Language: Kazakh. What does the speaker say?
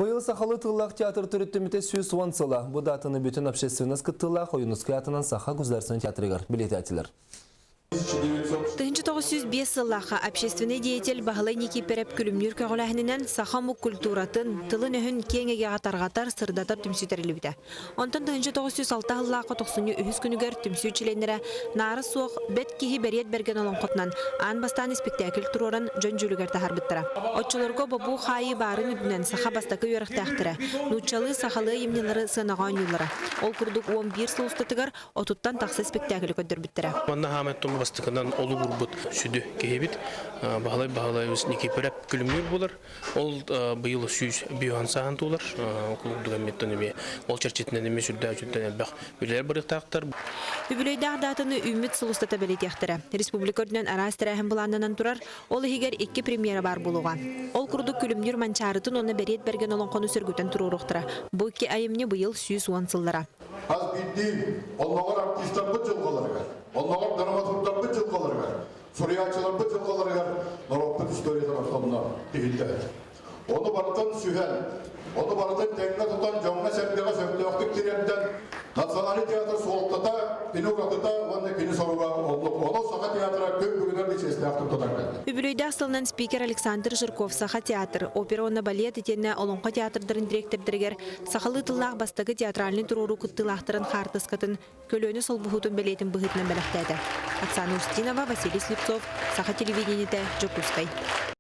Быйыл Сахалы тыллах театр түріттіміте сүйіс уансыла. Бұ датыны бүтін общественность кыттылах ойынысқы атынан Саха Гуздарсын театрыгар билететілер. 1905 сыллаха общественный деятель Бағылай Никипереп күлімнер көғіләхінінен Сахаму культуратын тылын өхін кеңеге атарғатар сырдатар түмсүйтерілі. Онтан 1906 сыллаха 93 күнігер түмсүйчіленері нары суық бәт кейі бәрет берген олон қотнан ан бастан спектакль тұрорын жөн жүлігер тахар біттірі. Отчыларға бабу қайы барын үдінен Саха бастақы өріқтәқтірі. Нучалы Сахалы емнелері сынаған юлары. Ол күрдік 11 сыл ұстатығар отуттан тақсы спектакль көдір біттірі. Бастыкынан олу бурбут сүдү кебит Бағылай Никипереп күлүмнөр болар. Ол быйыл сүйүс биохан сахан туулар. Клубдуган меттенеме ол черчетинен эме сүрдө жүттен элбак билер бырыктактар. Үбүлөйдө датаны үмүт сылыстата белетектери. Республикадын арастырахын буландан турар. Ол хигер 2 премьера бар болуга. Ол курдук күлүмнөр манчарытын оны берет берген олон кону сүргүтөн туруруктура. Бу 2 айымны быйыл сүйүс уансылдара. Аз бидди олмогор артисттер бу жылгаларга. Олмогор драматургдар бу жылгаларга. Сурьячылар бу жылгаларга Европа историялар автомна тегилде. Onu barıdan sühen, onu barıdan tekne tutan camına serpiyaka söktüğü kiremden Nasyonal tiyatro soğukta Pinokrat'ta onu kini soruğa onu Saha tiyatra köp bugünler bir çeşitli hafta tutarlar. Übülüyde asılından spiker Aleksandr Jırkov Saha tiyatr, opera ona balet etene Olonqa teatrların direktörleriger Sahalı tıllag bastagı teatralini tururu kıttılaqtırın hartıskatın kölönü sol buhutun beletin bıhıtına belaqtaydı. Oksana Ustinova, Vasilis Lipsov, Saha televideniyete Jokuskay.